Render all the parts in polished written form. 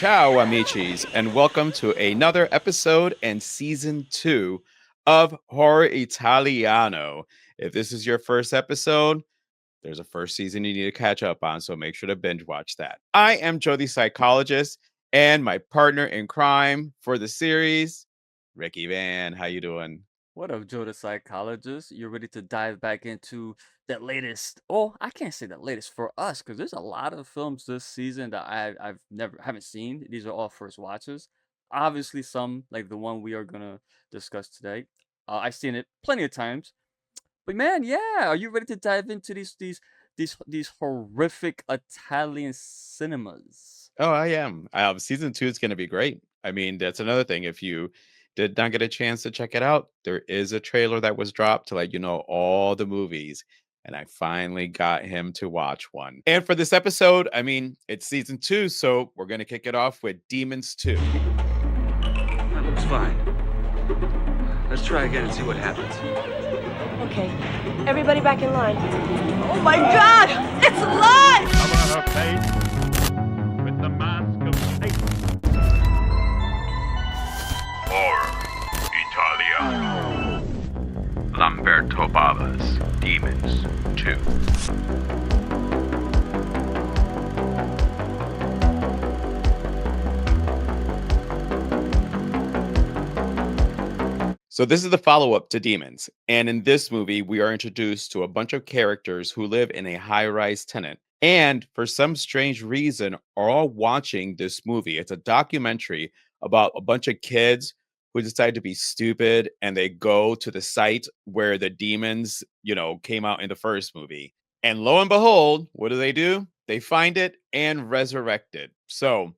Ciao, amicis, and welcome to another episode and season 2 of Horror Italiano. If this is your first episode, there's a first season you need to catch up on, so make sure to binge watch that. I am Joe the Psychologist, and my partner in crime for the series, Ricky Van. How you doing? What up, Joe the Psychologist? You're ready to dive back into that latest. Oh, I can't say that latest for us because there's a lot of films this season that I've never haven't seen. These are all first watches. Obviously, some like the one we are gonna discuss today. I've seen it plenty of times. But man, yeah, are you ready to dive into these horrific Italian cinemas? Oh, I am. Season 2 is going to be great. I mean, that's another thing. If you did not get a chance to check it out, there is a trailer that was dropped to let you know all the movies. And I finally got him to watch one. And for this episode, I mean, it's season 2, so we're going to kick it off with Demons 2. That looks fine. Let's try again and see what happens. Okay, everybody back in line. Oh my God, it's alive! Cover her face with the mask of Satan. Horror Italiano. Lamberto Bava's Demons 2. So this is the follow-up to Demons. And in this movie, we are introduced to a bunch of characters who live in a high-rise tenant. And for some strange reason, are all watching this movie. It's a documentary about a bunch of kids who decide to be stupid and they go to the site where the demons, came out in the first movie. And lo and behold, what do? They find it and resurrect it. So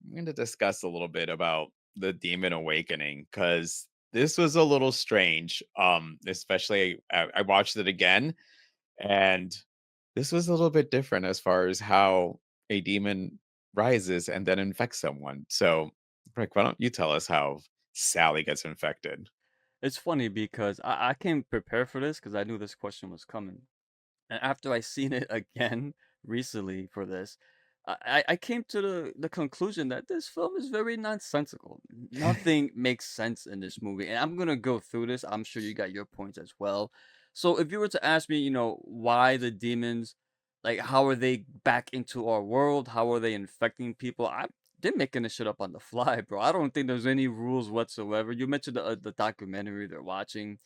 I'm going to discuss a little bit about the demon awakening because this was a little strange. Especially I watched it again, and this was a little bit different as far as how a demon rises and then infects someone. So, Rick, why don't you tell us how Sally gets infected? It's funny because I came prepared for this because I knew this question was coming. And after I seen it again recently for this, I came to the conclusion that this film is very nonsensical. Nothing makes sense in this movie. And I'm gonna go through this. I'm sure you got your points as well. So if you were to ask me, why the demons, like how are they back into our world? How are they infecting people? They're making this shit up on the fly, bro. I don't think there's any rules whatsoever. You mentioned the documentary they're watching,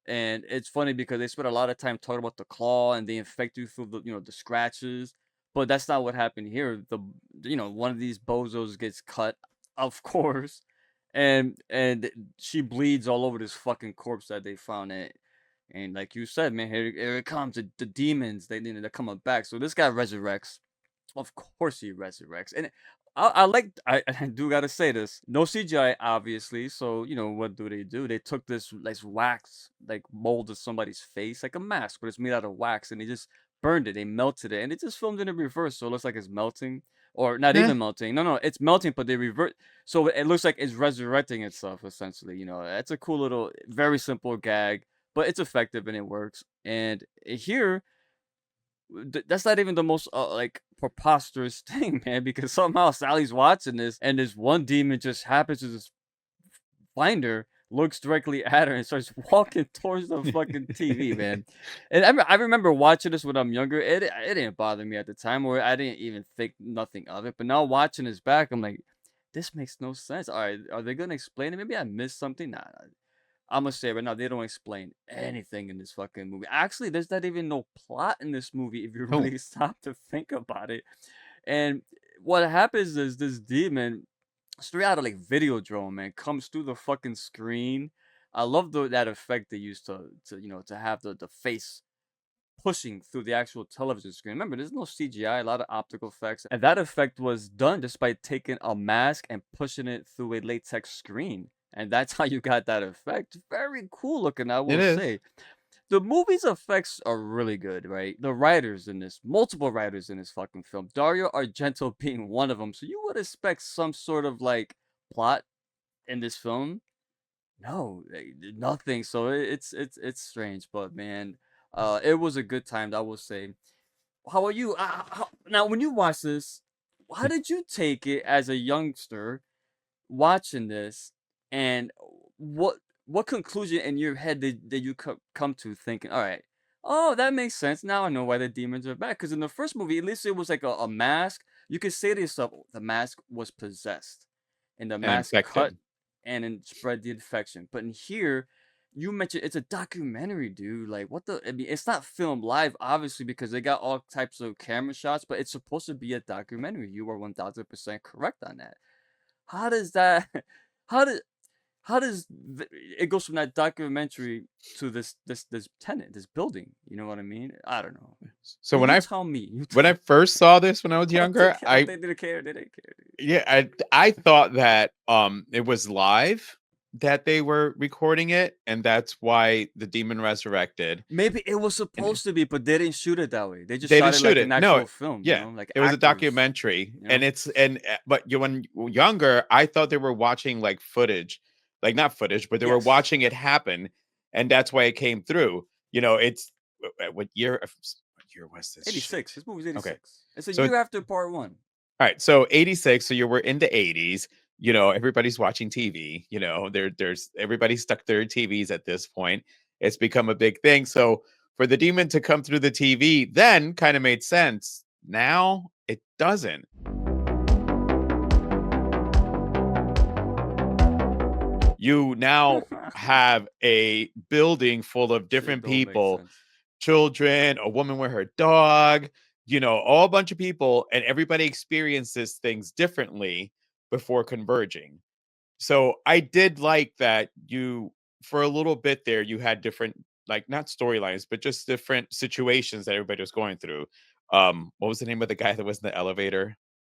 and it's funny because they spent a lot of time talking about the claw and they infect you through the scratches, but that's not what happened here. One of these bozos gets cut, of course, and she bleeds all over this fucking corpse that they found it. And like you said, man, here it comes, the demons. They're coming back. So this guy resurrects. Of course he resurrects. And I do gotta say this. No CGI, obviously. So, what do? They took this like wax, like mold of somebody's face, like a mask, but it's made out of wax, and they just burned it, they melted it, and it just filmed it in reverse, so it looks like it's melting. Or not Eh, even melting. No, it's melting, but they revert, so it looks like it's resurrecting itself, essentially. It's a cool little, very simple gag, but it's effective and it works. And here that's not even the most like preposterous thing, man, because somehow Sally's watching this and this one demon just happens to just find her, looks directly at her, and starts walking towards the fucking TV, man. And I remember watching this when I'm younger. It didn't bother me at the time, or I didn't even think nothing of it. But now watching this back, I'm like, this makes no sense. All right, are they gonna explain it? Maybe I missed something. Nah, I'm gonna say right now they don't explain anything in this fucking movie. Actually, there's not even no plot in this movie if you oh, really stop to think about it. And what happens is this demon, straight out of like Videodrome, man, comes through the fucking screen. I love that effect they used to have the face pushing through the actual television screen. Remember, there's no CGI, a lot of optical effects, and that effect was done just by taking a mask and pushing it through a latex screen. And that's how you got that effect. Very cool looking, I it will is. say. The movie's effects are really good, right? The writers in this, multiple writers in this fucking film, Dario Argento being one of them. So you would expect some sort of like plot in this film. No, nothing. So it's strange, but man, it was a good time, I will say. How are you? Now, when you watch this, how did you take it as a youngster watching this, and what what conclusion in your head did you come to thinking, all right, oh, that makes sense. Now I know why the demons are back. Because in the first movie, at least it was like a mask. You could say to yourself, "Oh, the mask was possessed, and the And mask cut infected. and then spread the infection." But in here, you mentioned it's a documentary, dude. Like, what the? I mean, it's not filmed live, obviously, because they got all types of camera shots, but it's supposed to be a documentary. You are 1000% correct on that. How does that? How does it goes from that documentary to this tenant, this building? You know what I mean? I don't know. So You tell me. You when tell I me. first saw this when I was younger, They didn't care. They didn't care. Dude. yeah, I thought that it was live that they were recording it, and that's why the demon resurrected. Maybe it was And supposed to be, but they didn't shoot it that way. They just they shot didn't it shoot like it. an No, actual film. You yeah, know, like it was a actors. documentary, You and know. but you when younger, I thought they were watching like footage, like not footage, but they were Yes. watching it happen, and that's why it came through. It's what year was this shit? 86. This movie's Okay, 86. It's a so year after part one. all right, so 86, so you were in the 80s, everybody's watching TV, there's everybody stuck their TVs at this point. It's become a big thing. So for the demon to come through the TV then kind of made sense. Now it doesn't. You now have a building full of Shit different don't make people, sense. children, a woman with her dog, all a bunch of people, and everybody experiences things differently before converging. So I did like that for a little bit there, you had different, like not storylines, but just different situations that everybody was going through. What was the name of the guy that was in the elevator?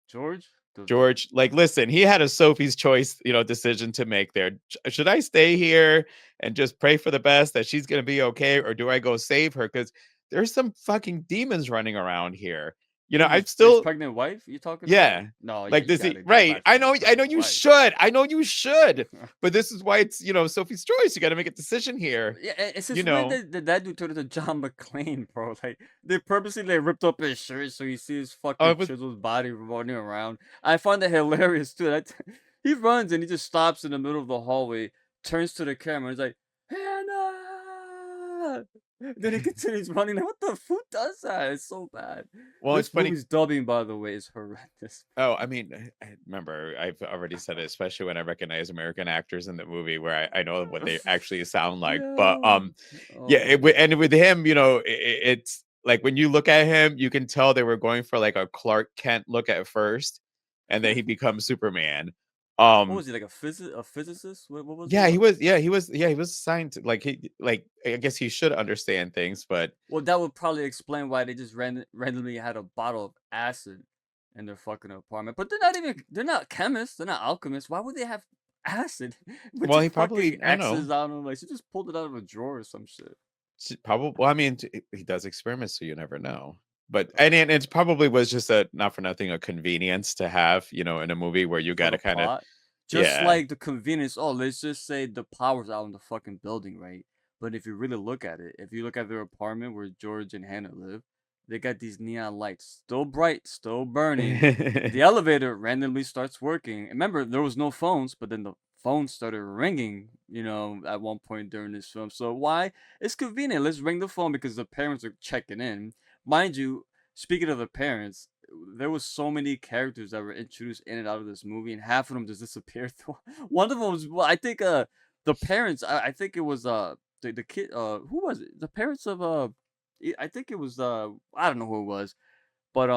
George. George, like, listen, he had a Sophie's choice, decision to make there. Should I stay here and just pray for the best that she's going to be okay, or do I go save her? Because there's some fucking demons running around here. You mean I'm his still, pregnant wife you talking about? yeah, No, like you this, gotta go right? back to the I know pregnant you wife. should, but this is why it's Sophie's choice. You got to make a decision here. Yeah, it's You just weird know, that dude turned into John McClane, bro. Like they purposely ripped up his shirt so you see his oh, fucking it was chiseled body running around. I find that hilarious too. He runs and he just stops in the middle of the hallway, turns to the camera, and he's like, "Hannah!" Then he continues running. Like, what the who does that? It's so bad. well, it's This funny. movie's dubbing, by the way, is horrendous. Oh, I mean, I remember I've already said it, especially when I recognize American actors in the movie where I know what they actually sound like. But Yo. yeah, Oh and with him, it's like when you look at him, you can tell they were going for like a Clark Kent look at first, and then he becomes Superman. what Um, was he, like a physicist? What was he? yeah, he was. Yeah, he was science. Like I guess he should understand things, but Well, that would probably explain why they just randomly had a bottle of acid in their fucking apartment. But they're not chemists, they're not alchemists. Why would they have acid with well, the he probably, fucking I don't know. X's on them? Like, she just pulled it out of a drawer or some shit. Probably. Well, I mean, he does experiments, so you never know. But Oh, it probably was just a not for nothing a convenience to have, in a movie where you for got the to kind of, plot. Just yeah. like the convenience. Oh, let's just say the power's out in the fucking building, right? But if you really look at it, if you look at their apartment where George and Hannah live, they got these neon lights, still bright, still burning. The elevator randomly starts working. And remember, there was no phones, but then the phone started ringing, at one point during this film. So why? It's convenient. Let's ring the phone because the parents are checking in. Mind you, speaking of the parents, there was so many characters that were introduced in and out of this movie, and half of them just disappeared. One of them was, well, I think, the parents. I think it was the kid. Who was it? The parents of I think it was I don't know who it was, but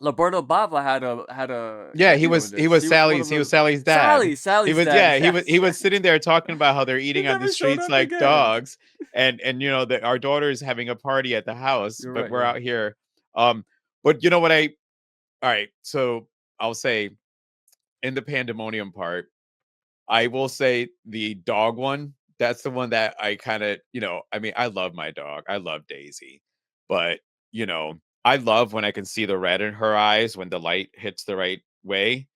Lamberto Bava had a Yeah, he cameo in was this. He was one of He was the Sally's dad. He Sally's was dad. yeah, he Yes, was yes. sitting there talking about how they're He eating on the never showed streets up like again. dogs, and that our daughter is having a party at the house, You're but right. we're Yeah. out here. But you know what all right, so I'll say in the pandemonium part, I will say the dog one, that's the one that I kind of, I mean, I love my dog. I love Daisy. But, you know, I love when I can see the red in her eyes when the light hits the right way.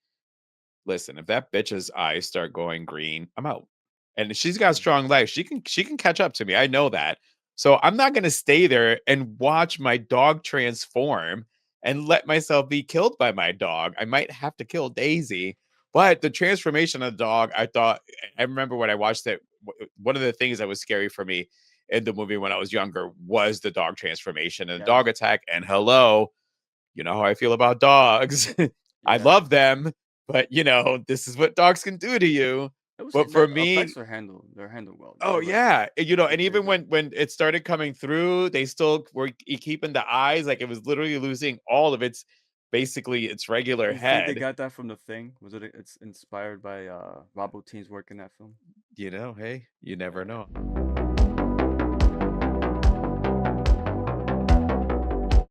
Listen, if that bitch's eyes start going green, I'm out. And she's got Yeah. strong legs. She can catch up to me. I know that. So I'm not going to stay there and watch my dog transform and let myself be killed by my dog. I might have to kill Daisy. But the transformation of the dog, I remember when I watched it, one of the things that was scary for me in the movie when I was younger was the dog transformation and the Yes. dog attack. And hello, you know how I feel about dogs. I Yeah. love them, but this is what dogs can do to you. It was But for the effects me, are handled. They're handled well. oh They're like yeah, and very even good. when it started coming through, they still were keeping the eyes, like it was literally losing all of its basically its regular You think they head. got that from The Thing? Was it? It's inspired by Rob Bottin's work in that film. Hey, you never Yeah. know.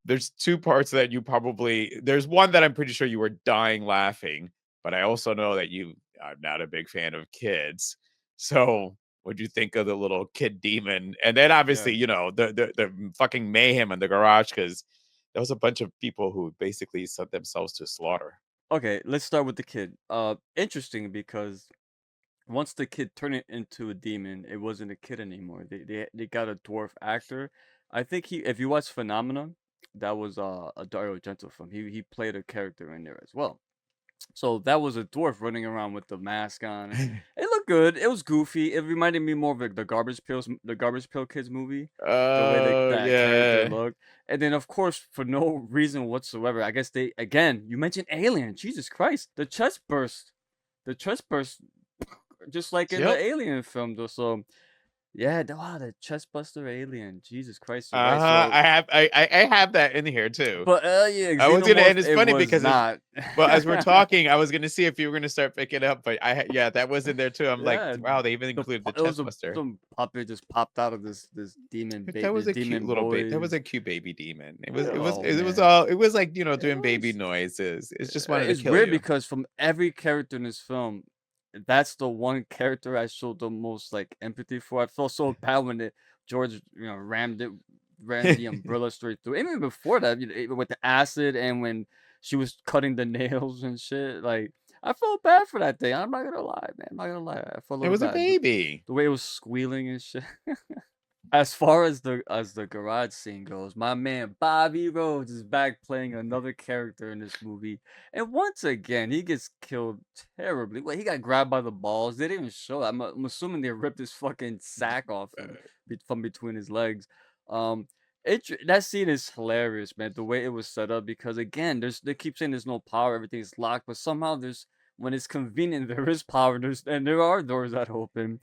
There's two parts that there's one that I'm pretty sure you were dying laughing, but I also know that I'm not a big fan of kids. So what'd you think of the little kid demon? And then obviously, Yeah. the fucking mayhem in the garage, because there was a bunch of people who basically sent themselves to slaughter. Okay, let's start with the kid. Interesting because once the kid turned it into a demon, it wasn't a kid anymore. They got a dwarf actor. I think if you watch Phenomena, that was a Dario Argento film. He played a character in there as well. So that was a dwarf running around with the mask on. It looked good. It was goofy. It reminded me more of like the Garbage Pail Kids movie. The way Oh that character yeah. looked, and then of course for no reason whatsoever, I guess they again. You mentioned Alien. Jesus Christ, the chest burst, just like in the Yep. Alien film. Though, so yeah, wow, the chest buster alien. Jesus Christ, you're right. Uh-huh. So, I have that in here too. but yeah, I was gonna, xenomorph. and it's It funny was because not. as we're talking, I was gonna see if you were gonna start picking up, but yeah, that was in there too. I'm like, Yeah, wow, they even included the it was chest buster. some puppet just popped out of this demon That was this a cute demon little baby. That boy. was a cute baby demon. Oh It was man, all. It was like it doing baby was. noises. It just wanted to It's kill weird you. because from every character in this film, that's the one character I showed the most like empathy for. I felt so bad when George ran the umbrella straight through. Even before that, even with the acid and when she was cutting the nails and shit, like I felt bad for that thing. I'm not gonna lie, man. I'm not gonna lie. I felt a It little was a bad. baby. The way it was squealing and shit. As far as the garage scene goes, my man Bobby Rhodes is back playing another character in this movie, and once again he gets killed terribly. Well, he got grabbed by the balls. They didn't even show that. I'm assuming they ripped his fucking sack off him from between his legs. Um, that scene is hilarious, man. The way it was set up because again, they keep saying there's no power, everything's locked, but somehow there's when it's convenient there is power. And there are doors that open,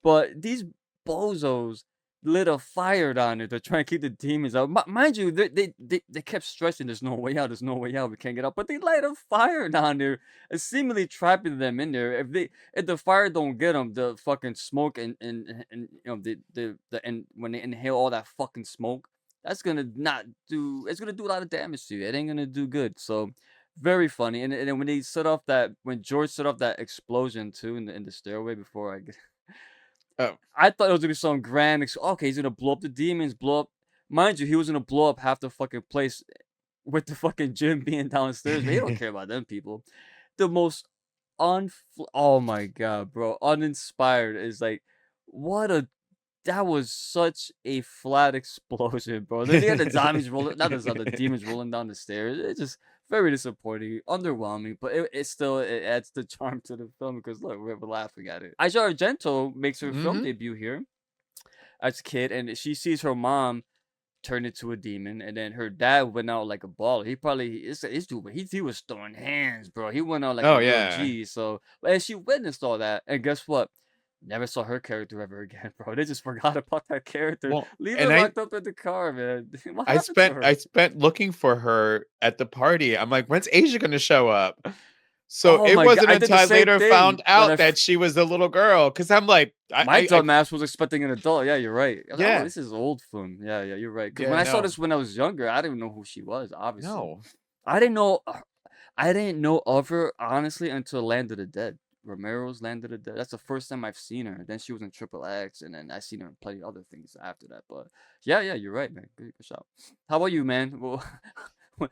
but these bozos lit a fire down there to try and keep the demons out. Mind you, they kept stressing, "There's no way out. There's no way out. We can't get out." But they light a fire down there, seemingly trapping them in there. If the fire don't get them, the fucking smoke and and when they inhale all that fucking smoke, that's gonna not do. It's gonna do a lot of damage to you. It ain't gonna do good. So. Very funny, and then when George set off that explosion too in the stairway before I get Oh, I thought it was gonna be some grand. Okay, he's gonna blow up the demons. Blow up, mind you, he was gonna blow up half the fucking place with the fucking gym being downstairs. But he don't care about them people. The most oh my god, bro, uninspired is like, what a that was such a flat explosion, bro. Then they had the zombies rolling, not the demons rolling down the stairs. It's just very disappointing, underwhelming, but it still it adds the charm to the film because look, we're laughing at it. Aisha Argento makes her film hmm debut here as a kid, and she sees her mom turn into a demon, and then her dad went out like a baller. He probably it's dude, he was throwing hands, bro. He went out like a Oh real yeah. G. So, and she witnessed all that, and guess what? Never saw her character ever again, bro. They just forgot about that character. Well, Leave her and locked up in the car, man. What I happened to spent her? I spent looking for her at the party. I'm like, when's Asia gonna show up? So Oh it my god, wasn't I did until the I same later thing found when out that she was the little girl. Cause I'm like, my I dumbass was expecting an adult. Yeah, you're right. I was like, oh, yeah, this is old film. Yeah, you're right. Because yeah, when I saw no, this when I was younger, I didn't know who she was. Obviously, no. I didn't know. I didn't know of her honestly until Land of the Dead. Romero's Land of the Dead. That's the first time I've seen her. Then she was in Triple X, and then I seen her in plenty of other things after that. But yeah, you're right, man. Good shot. How about you, man? Well,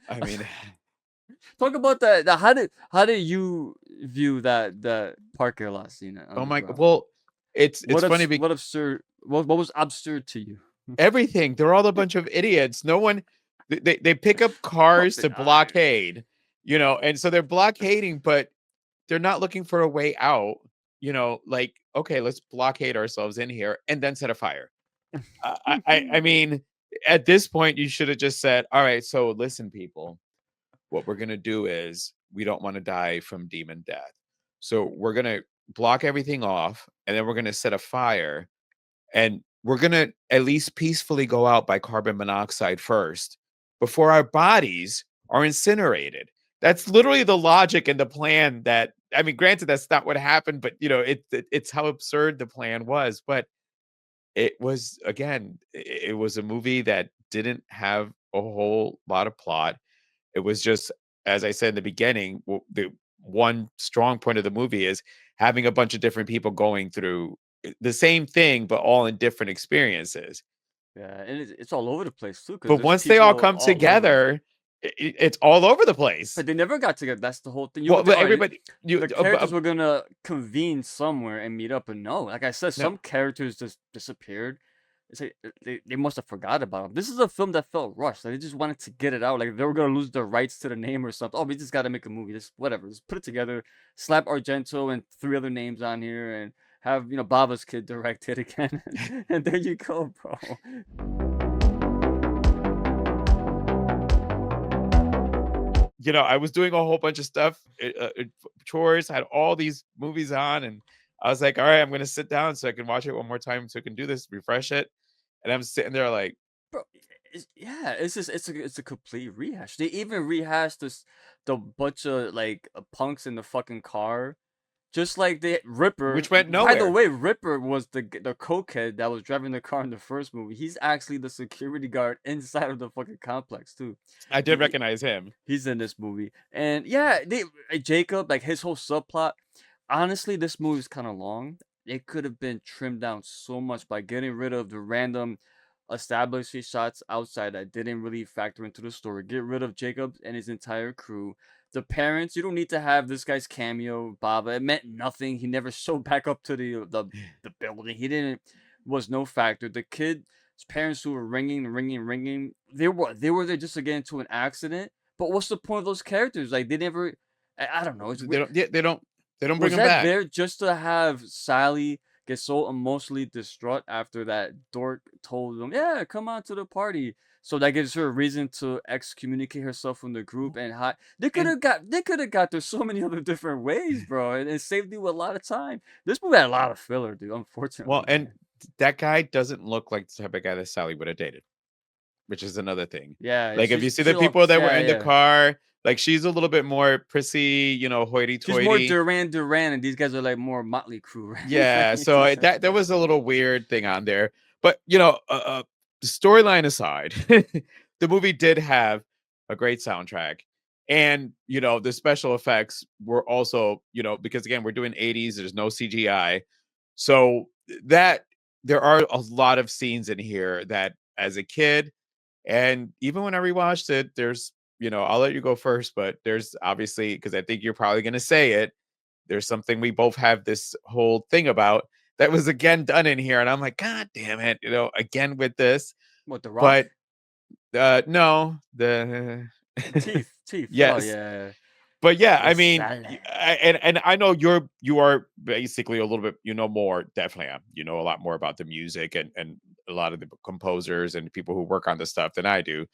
I mean, talk about that. How did you view that parking lot scene oh my, underground? well, it's funny What because absurd? What was absurd to you? everything. They're all a bunch of idiots. No one. They pick up cars to Pumping iron. blockade, and so they're blockading, but they're not looking for a way out. Like, okay, let's blockade ourselves in here and then set a fire. I mean, at this point, you should have just said, "All right, so listen, people, what we're gonna do is we don't want to die from demon death, so we're gonna block everything off, and then we're gonna set a fire, and we're gonna at least peacefully go out by carbon monoxide first before our bodies are incinerated." That's literally the logic and the plan. That I mean, granted, that's not what happened, but it's how absurd the plan was. But it was, again, it was a movie that didn't have a whole lot of plot. It was just, as I said in the beginning, the one strong point of the movie is having a bunch of different people going through the same thing, but all in different experiences. Yeah, and it's all over the place too, because But there's once they all people come all over. together, it's all over the place. But they never got together. That's the whole thing. You Well, would think, but all right, everybody, the characters were gonna convene somewhere and meet up, but no. Like I said, no, some characters just disappeared. It's like they must have forgot about them. This is a film that felt rushed. Like they just wanted to get it out. Like they were gonna lose the rights to the name or something. Oh, we just gotta make a movie. Just whatever. Just put it together. Slap Argento and 3 other names on here, and have Bava's kid direct it again. And there you go, bro. I was doing a whole bunch of stuff, chores, had all these movies on, and I was like, all right, I'm gonna sit down so I can watch it one more time, so I can do this, refresh it. And I'm sitting there like, Bro, yeah, it's just it's a complete rehash. They even rehashed the bunch of like punks in the fucking car, just like the Ripper. which went By the nowhere. way, Ripper was the cokehead that was driving the car in the first movie. He's actually the security guard inside of the fucking complex too. I did He, recognize him. he's in this movie, and yeah, Jacob, like his whole subplot. Honestly, this movie is kind of long. It could have been trimmed down so much by getting rid of the random establishing shots outside that didn't really factor into the story. Get rid of Jacob and his entire crew. The parents, you don't need to have this guy's cameo, Bava. It meant nothing. He never showed back up to the building. He didn't was no factor. The kid's parents who were ringing. They were there just to get into an accident. But what's the point of those characters? Like they never. I don't know. It's They weird. don't. Yeah, they don't bring Was him that back. there just to have Sally get so emotionally distraught after that dork told them, "Yeah, come on to the party." So that gives her a reason to excommunicate herself from the group and hide. And They could have got there so many other different ways, bro, and it saved you a lot of time. This movie had a lot of filler, dude. well, Unfortunately, and man. that guy doesn't look like the type of guy that Sally would have dated, which is another thing. Yeah, Like, if you see she the people looks. that were Yeah, in the yeah. car, like, she's a little bit more prissy, She's more hoity-toity. Duran, and these guys are like more Motley Crue, Yeah, right? so that there was a little weird thing on there. But, the storyline aside, the movie did have a great soundtrack. And, the special effects were also, because again, we're doing 80s, there's no CGI. So that there are a lot of scenes in here that as a kid, and even when I rewatched it, there's, I'll let you go first, but there's obviously, because I think you're probably going to say it, there's something we both have this whole thing about that was again done in here. And I'm like, God damn it, again with this. What, The Rock? But no, the Teeth. Oh yes. yeah. But yeah, I It's mean, Sally. and I know you are basically a little bit, more, definitely am, a lot more about the music and a lot of the composers and people who work on this stuff than I do.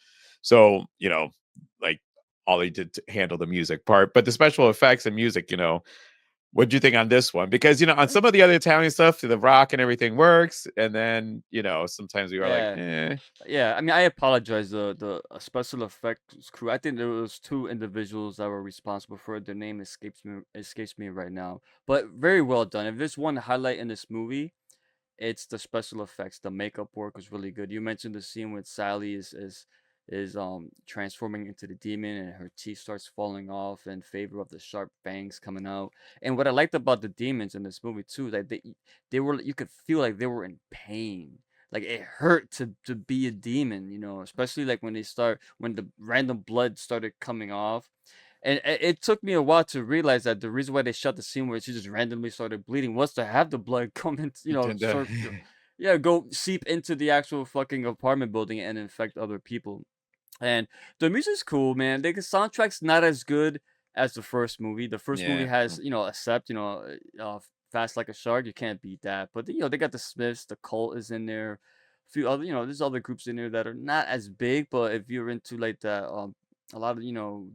So, like, Ollie did to handle the music part, but the special effects and music, what do you think on this one? Because, on some of the other Italian stuff, the rock and everything works, and then, sometimes we are like, Yeah. eh. Yeah, I mean, I apologize. The special effects crew. I think there was 2 individuals that were responsible for it. Their name escapes me right now. But very well done. If there's one highlight in this movie, it's the special effects. The makeup work was really good. You mentioned the scene with Sally is transforming into the demon and her teeth starts falling off in favor of the sharp fangs coming out. And what I liked about the demons in this movie too, that they were, you could feel like they were in pain. Like it hurt to be a demon, especially like when the random blood started coming off. And it took me a while to realize that the reason why they shot the scene where she just randomly started bleeding was to have the blood come in, And, yeah, go seep into the actual fucking apartment building and infect other people. And the music's cool, man. The soundtrack's not as good as the first movie. The first movie Yeah, has, true. Accept, Fast Like a Shark. You can't beat that. But they got the Smiths, the Cult is in there. A few other, there's other groups in there that are not as big, but if you're into like that, a lot of,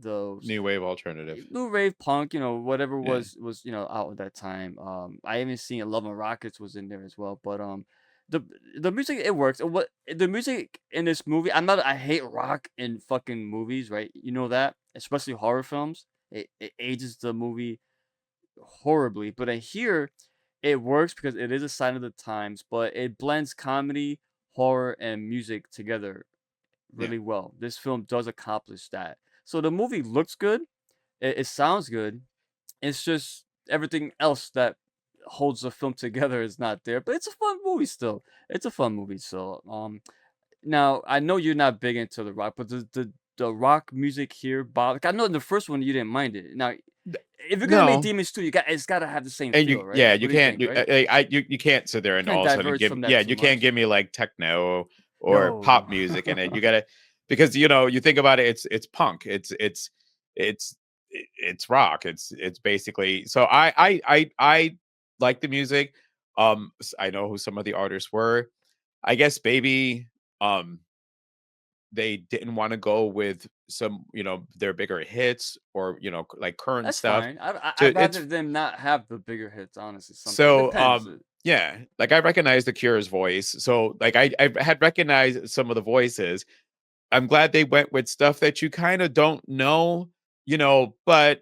those New wave alternative. new rave punk, whatever Yeah, was out at that time. I even seen Love and Rockets was in there as well. But the the music, it works. What the music in this movie? I hate rock in fucking movies, right? You know that, especially horror films. It ages the movie horribly. But I hear it works because it is a sign of the times. But it blends comedy, horror, and music together yeah, really well. This film does accomplish that. So the movie looks good. It sounds good. It's just everything else that holds the film together is not there. But it's a fun movie still. It's a fun movie. So now I know you're not big into the rock, but the rock music here, Bob. Like, I know in the first one you didn't mind it. Now, if you're gonna make no. Demons 2, it's gotta have the same And feel, right? Like, you what do you can't think, you right? you can't sit there and Can't all of a sudden diverge give from that yeah, too you can't much. give me like techno or No, no. pop music in it. You gotta because you think about it, it's punk, it's it's rock. It's basically so I like the music. I know who some of the artists were. I guess maybe um they didn't want to go with some their bigger hits or like current That's stuff. fine. So I'd rather it's them not have the bigger hits, honestly. It so, depends. yeah, like I recognize the Cure's voice. So, like I had recognized some of the voices. I'm glad they went with stuff that you kind of don't know, but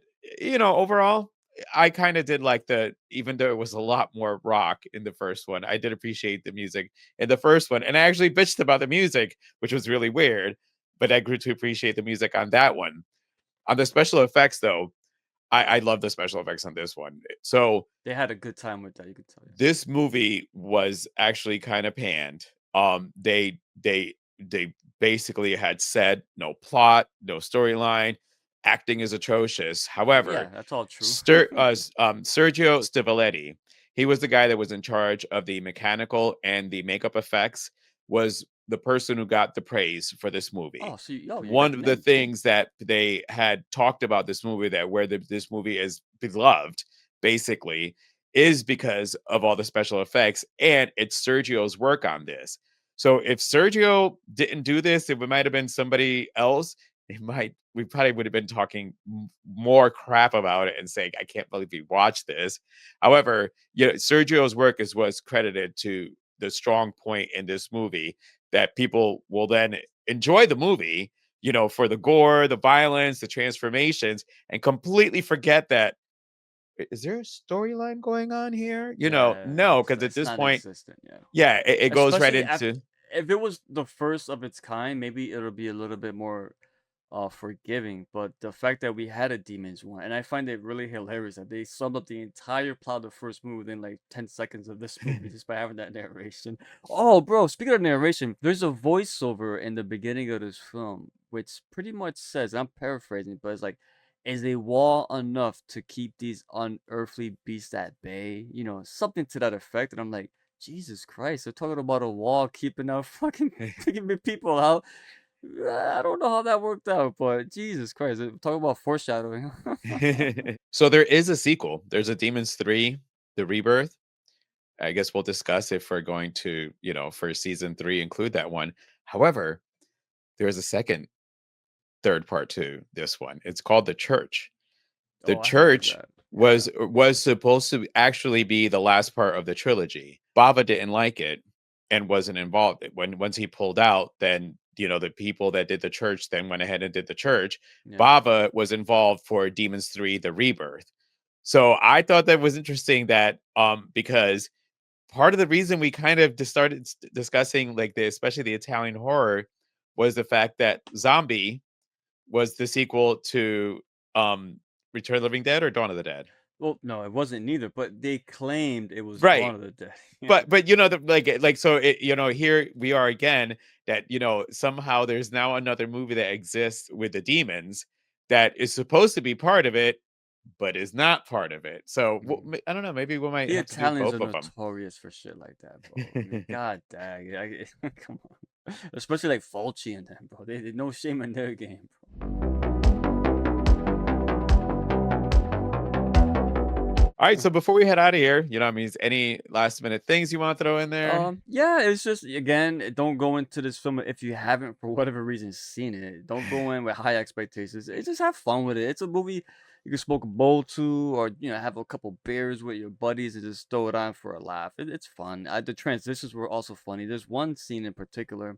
overall, I kind of did like even though it was a lot more rock in the first one, I did appreciate the music in the first one. And I actually bitched about the music, which was really weird, but I grew to appreciate the music on that one. On the special effects, though, I love the special effects on this one. So They had a good time with that, you could tell, yeah. this movie was actually kind of panned. They basically had said no plot, no storyline, acting is atrocious. Yeah, However, that's all true. Sergio Stivoletti, he was the guy that was in charge of the mechanical and the makeup effects, was the person who got the praise for this movie. Oh, so you got One the of the name, cool. things that they had talked about this movie that where this movie is beloved, basically, is because of all the special effects, and it's Sergio's work on this. So if Sergio didn't do this, it might have been somebody else. We probably would have been talking more crap about it and saying, I can't believe we watched this. However, Sergio's work is what's credited to the strong point in this movie that people will then enjoy the movie, for the gore, the violence, the transformations, and completely forget that is there a storyline going on here? Yeah, No, because at it's this point, non-existent, yeah. yeah, it goes right Especially after, into if it was the first of its kind, maybe it'll be a little bit more forgiving. But the fact that we had a Demons one, and I find it really hilarious that they summed up the entire plot of the first movie within like 10 seconds of this movie just by having that narration. Oh, bro, speaking of narration, there's a voiceover in the beginning of this film which pretty much says, I'm paraphrasing, but it's like, is a wall enough to keep these unearthly beasts at bay? Something to that effect. And I'm like, Jesus Christ, they're talking about a wall keeping out fucking keeping people out. I don't know how that worked out, but Jesus Christ, talk about foreshadowing. so there is a sequel. There's a Demons 3, The Rebirth. I guess we'll discuss if we're going to, for season 3 include that one. However, there is a third part to this one. It's called The Church. The Oh, I heard of Church that. Yeah. was supposed to actually be the last part of the trilogy. Bava didn't like it and wasn't involved. Once he pulled out, then the people that did the church then went ahead and did the church. Yeah. Bava was involved for Demons 3, The Rebirth. So I thought that was interesting that because part of the reason we kind of started discussing like especially the Italian horror was the fact that Zombie was the sequel to Return of the Living Dead or Dawn of the Dead. Well, no, it wasn't neither, but they claimed it was Right. Dawn of the Dead. Yeah. But so here we are again that somehow there's now another movie that exists with the demons that is supposed to be part of it but is not part of it. So I don't know, maybe we might The have to do Italians both are of them. notorious for shit like that, bro. I mean, God dang. Come on. Especially like Fulci and them, bro. They no shame in their game. All right, so before we head out of here, I mean, is any last minute things you want to throw in there? Yeah, it's just again, don't go into this film if you haven't for whatever reason seen it. Don't go in with high expectations. Just have fun with it. It's a movie you can smoke a bowl to, or have a couple beers with your buddies and just throw it on for a laugh. It's fun. The transitions were also funny. There's one scene in particular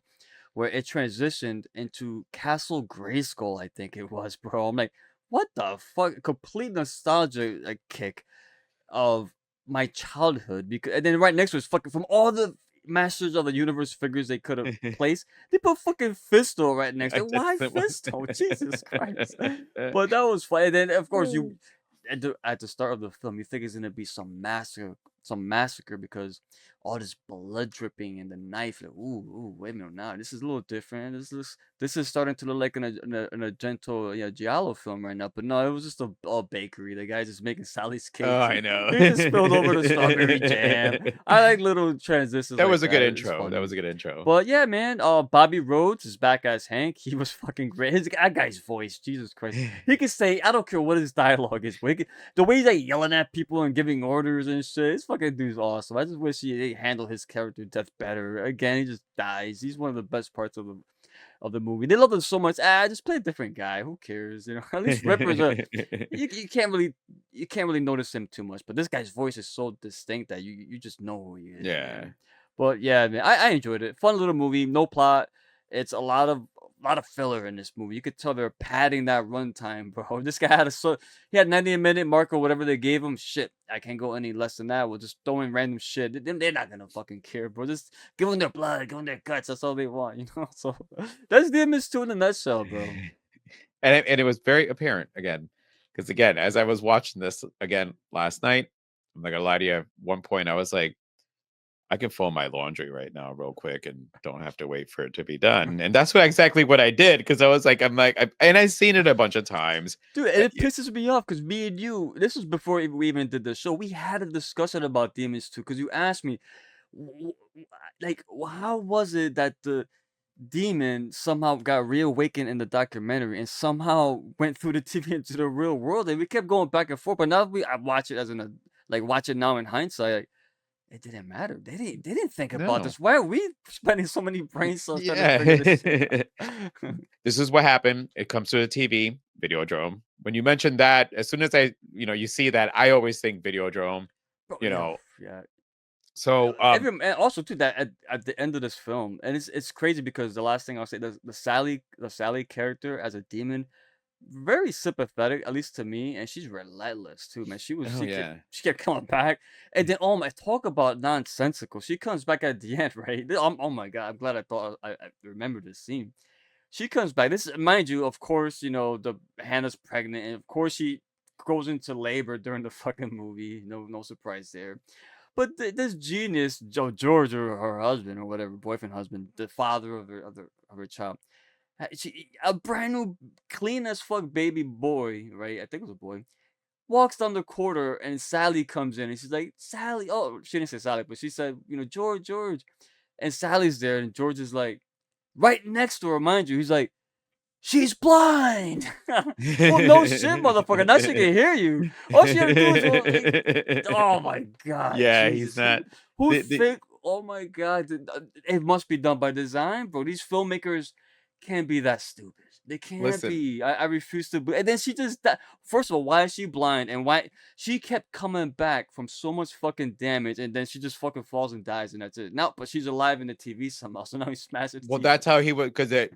where it transitioned into Castle Grayskull, I think it was, bro. I'm like, what the fuck? Complete nostalgia like kick of my childhood, because and then right next to it is fucking from all the Masters of the Universe figures they could have placed, they put fucking Fisto right next to it. Why Fisto? Jesus Christ. But that was fun. And then of course you at the start of the film, you think it's gonna be some massacre because all this blood dripping and the knife. Like, ooh, wait a minute now. This is a little different. This is starting to look like an Argento Giallo film right now. But no, it was just a bakery. The guy just making Sally's Oh, cakes. I know. He just spilled over the strawberry jam. I like little transitions That like was a good that. It's intro. That funny. was a good intro. But yeah, man, Bobby Rhodes is back as Hank. He was fucking great. That guy's voice, Jesus Christ. He can say, I don't care what his dialogue is, but the way he's like yelling at people and giving orders and shit, this fucking dude's awesome. I just wish he handled his character death better. Again, he just dies. He's one of the best parts of the movie. They love him so much. Just play a different guy. Who cares? At least Ripper's you can't really notice him too much. But this guy's voice is so distinct that you just know who he is. Yeah. Man. But yeah, man, I enjoyed it. Fun little movie, no plot. It's a lot of filler in this movie. You could tell they're padding that runtime, bro. This guy he had 90-minute mark or whatever they gave him. Shit, I can't go any less than that. We'll just throw in random shit. They're not gonna fucking care, bro. Just give them their blood, give them their guts. That's all they want, So that's the MS2 in a nutshell, bro. And it was very apparent again, because again, as I was watching this again last night, I'm not gonna lie to you. At one point, I was like, I can fold my laundry right now, real quick, and don't have to wait for it to be done. And that's exactly what I did, because I was like, and I've seen it a bunch of times, Dude, and it pisses me off because me and you, this was before we even did the show. We had a discussion about Demons 2 because you asked me, how was it that the demon somehow got reawakened in the documentary and somehow went through the TV into the real world? And we kept going back and forth. But now I watch it watch it now in hindsight. Like, it didn't matter. They didn't think about no, this. Why are we spending so many brain cells trying to yeah. figure this shit out? This is what happened. It comes to the TV, Videodrome. When you mentioned that, as soon as you see that, I always think Videodrome. Bro, You know, yeah. so And also too that at the end of this film, and it's crazy because the last thing I'll say, the Sally character as a demon, very sympathetic, at least to me, and she's relentless too, man. oh yeah, She kept coming back, and then oh my, talk about nonsensical. She comes back at the end, right? Oh my god, I'm glad I remember this scene. She comes back. This, mind you, of course, the Hannah's pregnant, and of course she goes into labor during the fucking movie. No surprise there. But this genius, George, or her husband or whatever, boyfriend, husband, the father of her child, a brand new, clean as fuck baby boy, right? I think it was a boy. Walks down the corridor and Sally comes in and she's like, Sally. Oh, she didn't say Sally, but she said, George. And Sally's there and George is like, right next to her, mind you. He's like, she's blind. Well, no shit, motherfucker. Now she can hear you. All she had to do is, oh my god, yeah. Jesus. He's not. Who think? Oh my god, it must be done by design, bro. These filmmakers can't be that stupid. They can't Listen, be. I refuse to believe. And then she just first of all, why is she blind? And why she kept coming back from so much fucking damage, and then she just fucking falls and dies, and that's it. Now, but she's alive in the TV somehow. So now he smashes. well, TV. that's how he would, because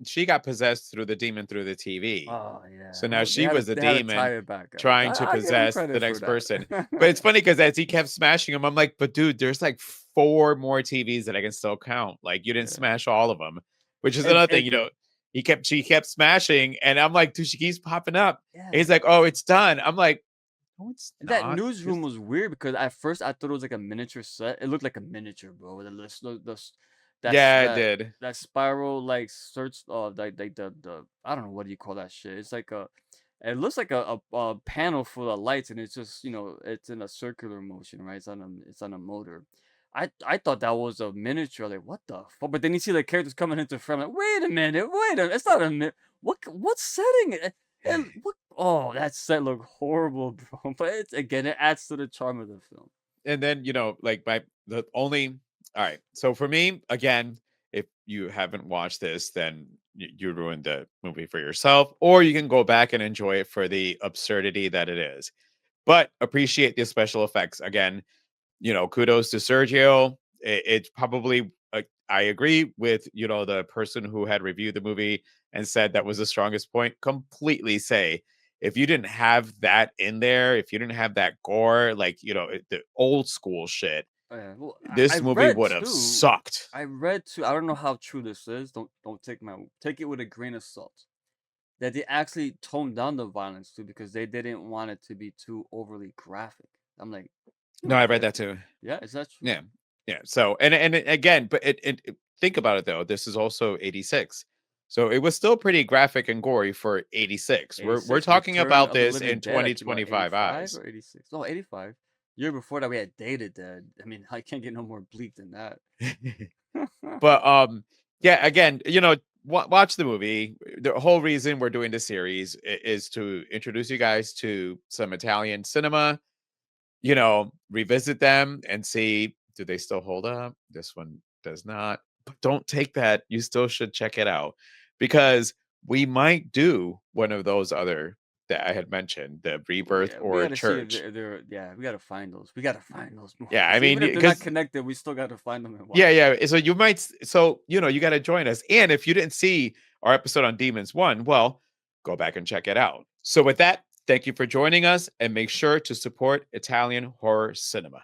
she got possessed through the demon through the TV. Oh yeah. So now Well, she was a they had to demon tie it back up. trying to I give him possess credit the for next that. person. But it's funny because as he kept smashing him, I'm like, but dude, there's like 4 more TVs that I can still count. Like, you didn't Yeah. smash all of them, which is And- another thing. and- She kept smashing, and I'm like, dude, she keeps popping up. Yeah. And he's like, oh, it's done. I'm like, no, it's That not. newsroom was weird because at first I thought it was like a miniature set. It looked like a miniature, bro. Yeah, it did. That spiral like search like the I don't know, what do you call that shit. It's like it looks like a panel full of lights, and it's just it's in a circular motion, right? It's on a motor. I thought that was a miniature. Like, what the fuck? But then you see the characters coming into frame. Like, wait a minute, it's not a minute. What setting? And what? Oh, that set looked horrible, bro. But it's again, it adds to the charm of the film. And then, like the only all right. So for me, again, if you haven't watched this, then you ruined the movie for yourself, or you can go back and enjoy it for the absurdity that it is. But appreciate the special effects. Again, kudos to Sergio. It's probably, I agree with, the person who had reviewed the movie and said that was the strongest point. Completely say, if you didn't have that in there, if you didn't have that gore, like, the old school shit, Well, I this movie read would have too. sucked. I read too. I don't know how true this is. Don't take it with a grain of salt. That they actually toned down the violence too because they didn't want it to be too overly graphic. I'm like, No, I read that too. yeah, is that true? Yeah. Yeah. So, and again, but think about it though. This is also 86. So it was still pretty graphic and gory for 86. We're 86, talking Return about of the this Living in Dead, I think, what, 2025 85 eyes. or 86? No, 85. Year before that, we had Data Dead. I mean, I can't get no more bleak than that. But yeah, again, watch the movie. The whole reason we're doing this series is to introduce you guys to some Italian cinema, revisit them and see, do they still hold up? This one does not. But don't take that. You still should check it out because we might do one of those other that I had mentioned, the Rebirth Yeah, we or gotta see if Church. they're yeah, we gotta find those. We gotta find those Yeah, movies. I mean, Even if they're not because connected, we still gotta find them and watch yeah, them. yeah. So you might, so you got to join us. And if you didn't see our episode on Demons 1, well, go back and check it out. So with that, thank you for joining us and make sure to support Italian horror cinema.